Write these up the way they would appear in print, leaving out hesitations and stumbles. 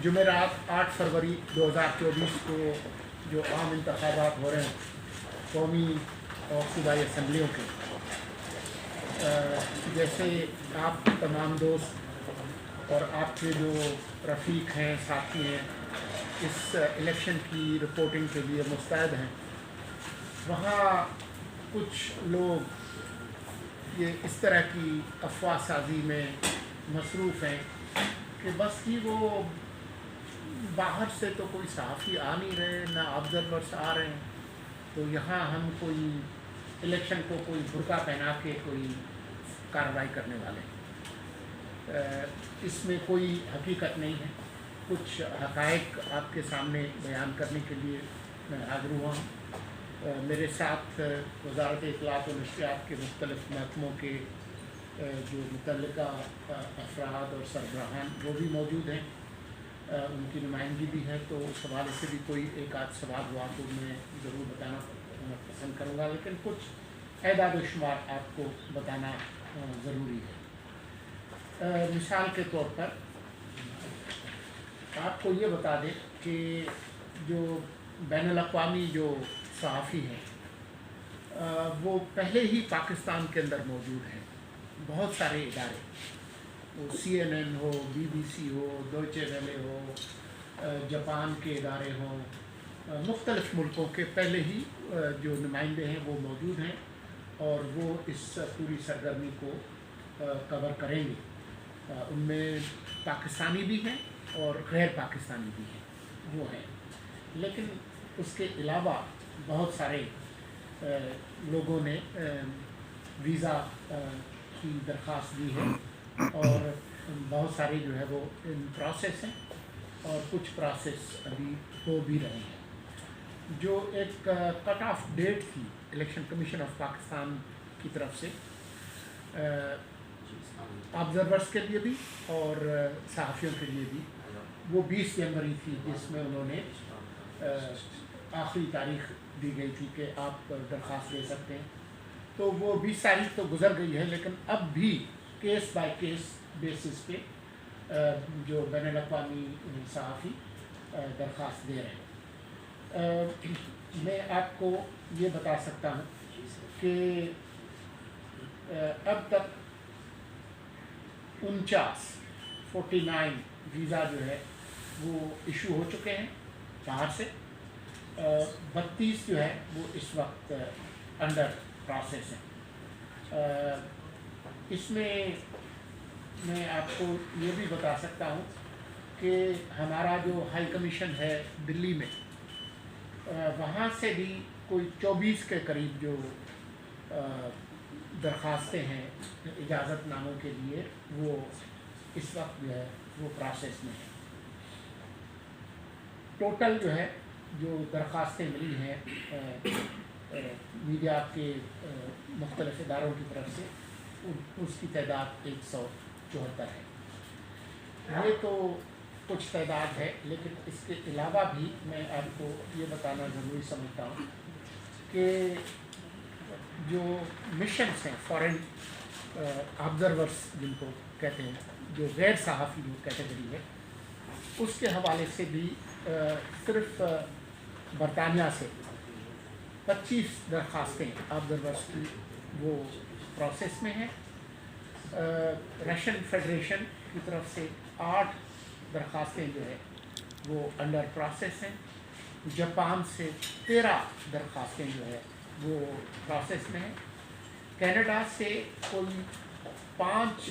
जुमेरात 8 फरवरी 2024 को जो आम इंतखाबात हो रहे हैं कौमी और सूबाई असम्बलियों के, जैसे आप तमाम दोस्त और आपके जो रफ़ीक हैं, साथी हैं, इस इलेक्शन की रिपोर्टिंग के लिए मुस्तैद हैं, वहाँ कुछ लोग ये इस तरह की अफवाह साजी में मसरूफ़ हैं कि बस कि वो बाहर से तो कोई सहाफ़ी आ नहीं रहे, ना ऑब्ज़र्वर्स आ रहे हैं, तो यहाँ हम कोई इलेक्शन को कोई बुर्का पहना के कोई कार्रवाई करने वाले हैं। इसमें कोई हकीकत नहीं है। कुछ हक़ाइक़ आपके सामने बयान करने के लिए मैं हाज़िर हुआ हूँ। मेरे साथ वज़ारत इत्तलात व नशरियात के मुख्तलिफ़ महकमों के जो मुतल्लिका अफराद और सरबराहान वो भी मौजूद हैं, उनकी नुमाइंदगी भी है, तो उस हवाले से भी कोई एक आध सवाल हुआ तो मैं ज़रूर बताना पसंद करूँगा, लेकिन कुछ एदाद व शुमार आपको बताना ज़रूरी है। मिसाल के तौर पर आपको ये बता दें कि जो बैनुल-अक़वामी जो सहाफ़ी हैं वो पहले ही पाकिस्तान के अंदर मौजूद हैं। बहुत सारे इदारे, वो CNN हो, BBC हो, डॉयचे वेले हो, जापान के इदारे हों, मुख्तलिफ़ मुल्कों के पहले ही जो नुमाइंदे हैं वो मौजूद हैं और वो इस पूरी सरगर्मी को कवर करेंगे। उनमें पाकिस्तानी भी हैं और गैर पाकिस्तानी भी हैं, वो हैं। लेकिन उसके अलावा बहुत सारे लोगों ने वीज़ा की दरख्वास्त दी है और बहुत सारे जो है वो इन प्रोसेस हैं और कुछ प्रोसेस अभी हो भी रहे हैं। जो एक कट ऑफ डेट थी इलेक्शन कमीशन ऑफ पाकिस्तान की तरफ से ऑब्ज़र्वर्स के लिए भी और सहाफ़ियों के लिए भी, वो 20 जनवरी थी, जिसमें उन्होंने आखिरी तारीख़ दी गई थी कि आप दरख्वास्त दे सकते हैं। तो वो 20 तारीख तो गुज़र गई है, लेकिन अब भी केस बाय केस बेसिस पे जो बैनुल-अक़वामी सहाफ़ी दरख्वास्त दे रहे हैं। मैं आपको ये बता सकता हूँ कि अब तक 49 वीज़ा जो है वो इशू हो चुके हैं बाहर से। 32 जो है वो इस वक्त अंडर प्रोसेस है। इसमें मैं आपको ये भी बता सकता हूँ कि हमारा जो हाई कमीशन है दिल्ली में, वहाँ से भी कोई 24 के करीब जो दरख्वास्तें हैं इजाज़तनामों के लिए, वो इस वक्त जो है वो प्रोसेस में है। टोटल जो है जो दरख्वास्तें मिली हैं मीडिया के मुख्तलिफ़ इदारों की तरफ से, उसकी तादाद 174 है। ये तो कुछ तादाद है, लेकिन इसके अलावा भी मैं आपको ये बताना ज़रूरी समझता हूँ कि जो मिशंस हैं, फॉरेन ऑब्ज़र्वर्स जिनको कहते हैं, जो गैर सहाफ़ी जो कैटेगरी है, उसके हवाले से भी सिर्फ बरतानिया से 25 दरख्वास्तें ऑब्ज़र्वर्स की वो प्रोसेस में हैं। रशियन फेडरेशन की तरफ से 8 दरख्वास्तें जो है वो अंडर प्रोसेस हैं। जापान से 13 दरख्वास्तें जो है वो प्रोसेस में हैं। कनाडा से कोई 5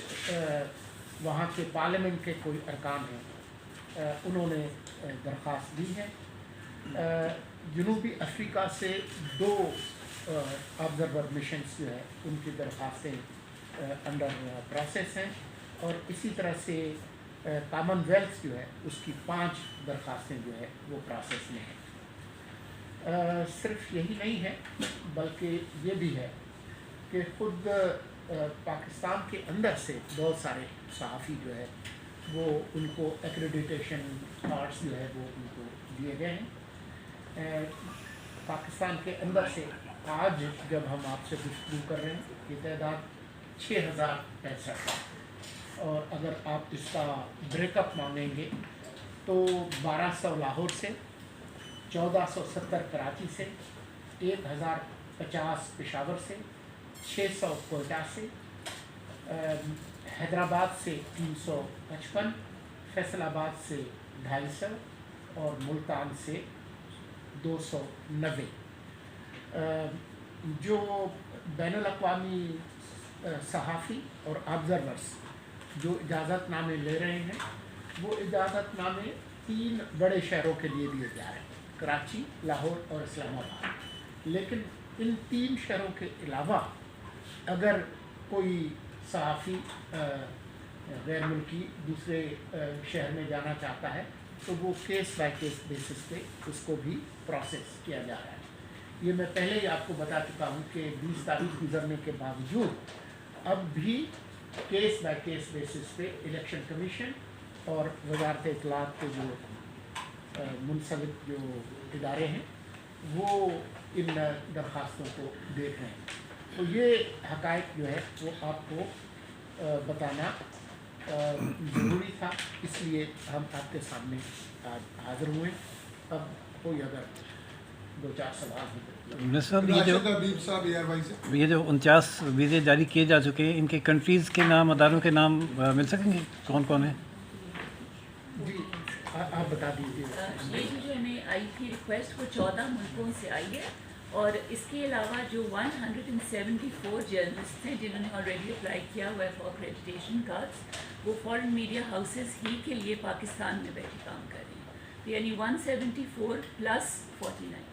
वहाँ के पार्लियामेंट के कोई अरकान हैं, उन्होंने दरख्वास्त दी है। जनूबी अफ्रीका से 2 ऑब्ज़र्वर मिशंस जो है उनकी दरख्वास्तें अंडर प्रोसेस हैं और इसी तरह से कॉमनवेल्थ जो है उसकी 5 दरख्वास्तें जो है वो प्रोसेस में हैं। सिर्फ यही नहीं है, बल्कि ये भी है कि ख़ुद पाकिस्तान के अंदर से बहुत सारे सहाफ़ी जो है वो उनको एक्रेडिटेशन कार्ड्स जो है वो उनको दिए गए हैं। पाकिस्तान के अंदर से आज जब हम आपसे गुफ्तगू कर रहे हैं, ये तादाद 6065 है और अगर आप इसका ब्रेकअप मांगेंगे तो 1200 लाहौर से, 1470 कराची से, 1050 पेशावर से, 600 कोयटा से, हैदराबाद से 355, फैसलाबाद से 250 और मुल्तान से 290। जो बैनुल-अक़वामी सहाफ़ी और ऑब्ज़र्वर्स जो इजाज़तनामे ले रहे हैं, वो इजाज़तनामे 3 बड़े शहरों के लिए दिए जा रहे हैं, कराची, लाहौर और इस्लामाबाद। लेकिन इन 3 शहरों के अलावा अगर कोई सहाफ़ी गैर मुल्की दूसरे शहर में जाना चाहता है तो वो केस बाय केस बेसिस पे उसको भी प्रोसेस किया जा रहा है। ये मैं पहले ही आपको बता चुका हूँ कि 20 तारीख गुजरने के बावजूद अब भी केस बाय केस बेसिस पे इलेक्शन कमीशन और वजारत इत्तलात के जो मुंसलिक जो इदारे हैं वो इन दरख्वास्तों को देख रहे हैं। तो ये हक़ाइक़ जो है वो आपको बताना ज़रूरी था, इसलिए हम आपके सामने आज हाज़िर हुए। अब कोई अगर 2-4 सवाल हो। ये जो 49 वीज़े जारी किए जा चुके हैं, इनके कंट्रीज़ के नाम, अदारों के नाम मिल सकेंगे, कौन कौन है? जी आप बता दीजिए। ये जो हमें आई थी रिक्वेस्ट वो 14 मुल्कों से आई है, और इसके अलावा जो 174 जर्नलिस्ट हैं जिन्होंने ऑलरेडी अप्लाई किया हुआ है फॉर एक्रेडिटेशन कार्ड्स, वो फॉरेन मीडिया हाउसेस ही के लिए पाकिस्तान में बैठे काम कर रहे हैं। तो यानी 174 प्लस 49।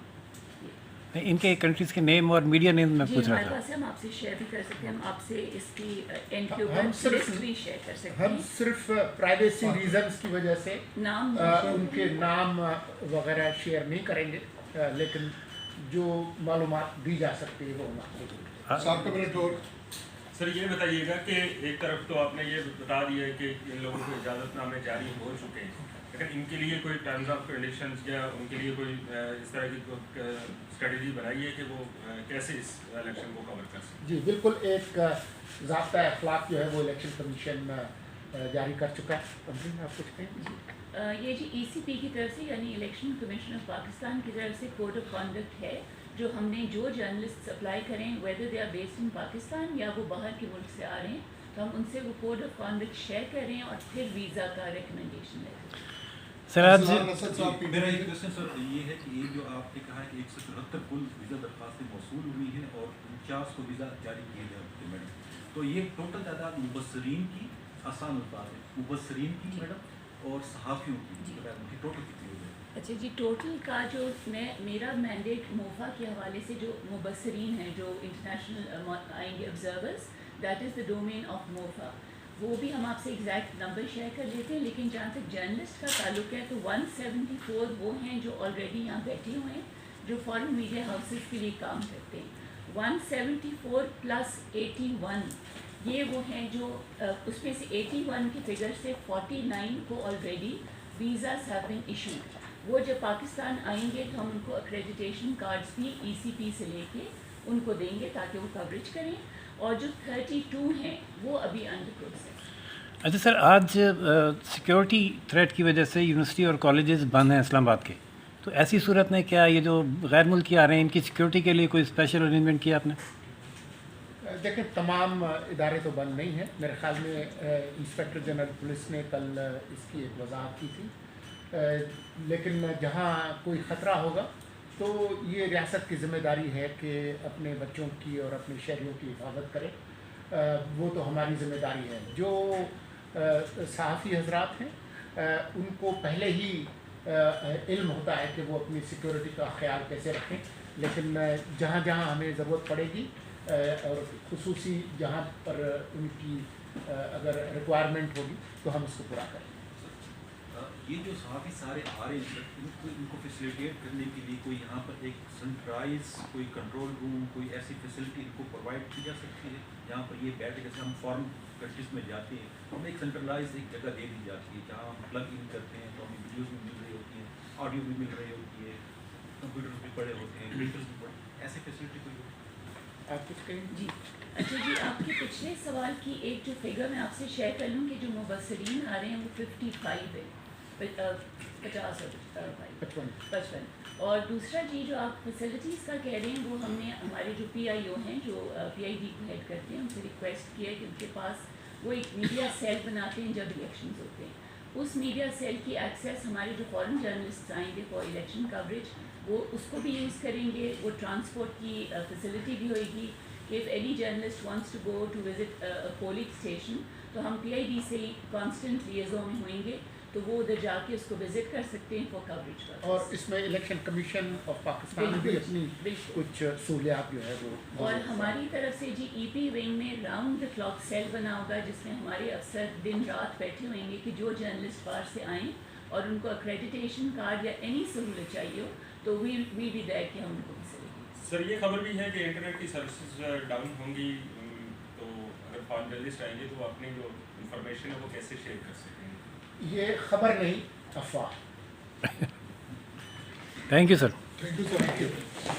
इनके कंट्रीज़ के नेम और मीडिया नेम मैं पूछ रहा था। हमारे पास हम आपसे शेयर भी कर सकते हैं, हम आपसे इसकी एंड के ऊपर लिस्ट भी शेयर कर सकते हैं। हम सिर्फ प्राइवेसी रीजंस की वजह से नाम उनके नाम वगैरह शेयर नहीं करेंगे, लेकिन जो मालूमात दी जा सकती है वो आपको। सर ये बताइएगा कि एक तरफ तो आपने ये बता दिया है कि इन लोगों को इजाज़तनामे जारी हो चुके हैं, लेकिन इनके लिए कोई टर्म्स ऑफ कंडीशंस या उनके लिए कोई इस तरह की स्ट्रेटजी बनाई है कि वो कैसे इस इलेक्शन को कवर कर सकें? जी बिल्कुल, एक ज़ाब्ता अखलाक जो है वो इलेक्शन कमीशन जारी कर चुका है। आप कुछ कहें? ये जी ECP की तरफ से यानी इलेक्शन कमीशन ऑफ पाकिस्तान की तरफ से कोड ऑफ कॉन्डक्ट है, जो हमने जो जर्नलिस्ट अप्लाई करें whether they are based in Pakistan या वो बाहर के मुल्क से आ रहे हैं, तो हम उनसे वो कोड ऑफ कॉन्डक्ट शेयर कर रहे हैं और फिर वीज़ा का रिकमेंडेशन लेते हैं। सर आज मेरा एक क्वेश्चन सर ये है कि ये जो आपने कहा है कि 174 कुल वीज़ा दरख्वास्तें मौसूल हुई हैं और 49 को वीज़ा जारी किए गए हैं मैडम, तो ये टोटल तादाद मुबस्सरीन की, आसान अल्फाज है, मुबस्सरीन की मैडम और सहाफ़ियों की टोटल कितनी हो गई? अच्छा जी, टोटल का जो मेरा मैंडेट मोफा के हवाले से जो मुबस्सरीन हैं, जो इंटरनेशनल आएंगे observers, that is the domain of MOFA, वो भी हम आपसे एग्जैक्ट नंबर शेयर कर लेते हैं। लेकिन जहाँ तक जर्नलिस्ट का ताल्लुक है तो 174 वो हैं जो ऑलरेडी यहाँ बैठे हुए हैं, जो फॉरेन मीडिया हाउसेस के लिए काम करते हैं। 174 प्लस 81 ये वो हैं जो उसमें से 81 के फिगर से 49 को already visas have been issued. वो जब पाकिस्तान आएंगे तो हम उनको एक्रेडिटेशन कार्ड्स भी ECP से लेके उनको देंगे ताकि वो कवरेज करें, और जो 32 हैं वो अभी अंडर प्रोसेस। अच्छा सर, आज सिक्योरिटी थ्रेट की वजह से यूनिवर्सिटी और कॉलेजेस बंद हैं इस्लामाबाद के, तो ऐसी सूरत में क्या ये जो गैर मुल्की आ रहे हैं इनकी सिक्योरिटी के लिए कोई स्पेशल अरेंजमेंट किया आपने? देखिए, तमाम इदारे तो बंद नहीं हैं। मेरे ख़्याल में इंस्पेक्टर जनरल पुलिस ने कल इसकी एक वजाहत की थी, लेकिन जहाँ कोई ख़तरा होगा तो ये रियासत की ज़िम्मेदारी है कि अपने बच्चों की और अपने शहरियों की हिफाजत करे। वो तो हमारी ज़िम्मेदारी है। जो सहाफ़ी हजरात हैं उनको पहले ही इल्म होता है कि वो अपनी सिक्योरिटी का ख्याल कैसे रखें, लेकिन जहाँ जहाँ हमें ज़रूरत पड़ेगी और खुसूसी जहाँ पर उनकी अगर रिक्वायरमेंट होगी तो हम उसको पूरा करें। ये जो सहाफ़ी सारे आ रहे हैं इनको फैसिलिटेट करने के लिए कोई यहाँ पर एक सेंट्रलाइज कोई कंट्रोल रूम, कोई ऐसी फैसिलिटी इनको प्रोवाइड की जा सकती है जहाँ पर ये बैठ, जैसे हम फॉरेन कंट्रीज में जाते हैं हमें एक सेंट्रलाइज एक जगह दे दी जाती है जहाँ हम प्लग इन करते हैं तो हमें वीडियोज़ भी मिल रही होती हैं, ऑडियो भी मिल रही होती है, कंप्यूटर भी पड़े होते हैं, प्रिंटर्स भी पड़े, ऐसी फैसिलिटी कोई आप कुछ कहें? जी अच्छा जी, आपके पिछले सवाल की एक जो फिगर मैं आपसे शेयर कर लूँ कि जो मुबस्सरीन आ रहे हैं वो 55 है, 50 اور 55 55. اور دوسرا جی جو آپ فیسلٹیز کا کہہ رہے ہیں وہ ہم نے ہمارے جو پی آئی او ہیں جو پی آئی ڈی کو ہیڈ کرتے ہیں ان سے ریکویسٹ کیا ہے کہ ان کے پاس وہ ایک میڈیا سیل بناتے ہیں جب الیکشنز ہوتے ہیں. اس میڈیا سیل کی ایکسیس ہمارے جو فارن جرنلسٹ آئیں گے فار الیکشن کوریج وہ اس کو بھی یوز کریں گے. وہ ٹرانسپورٹ کی فیسلٹی بھی ہوئے گی کہ if any journalist wants to go to visit polling station تو ہم پی آئی ڈی سے ہی کانسٹنٹ لیزوں میں ہوئیں گے تو وہ ادھر جا کے اس کو وزٹ کر سکتے ہیں فار کوریج کا. اور اس میں الیکشن کمیشن آف پاکستان بھی اپنی کچھ سہولیات جو ہے وہ اور ہماری طرف سے جی ای پی ونگ میں راؤنڈ دا کلاک سیل بنا ہوگا جس میں ہمارے افسر دن رات بیٹھے ہوئیں گے کہ جو جرنلسٹ باہر سے آئیں اور ان کو اکریڈیٹیشن کارڈ یا اینی سہولت چاہیے ہو تو وی بھی دے کہ ہم ان کو فیسلٹی. سر یہ خبر بھی ہے کہ انٹرنیٹ کی سروسز ڈاؤن ہوں گی تو اگر فارن جرنلسٹ آئیں گے تو وہ اپنی جو انفارمیشن ہے وہ کیسے شیئر کر سکیں گے؟ یہ خبر نہیں افواہ. Thank you sir. Thank you sir.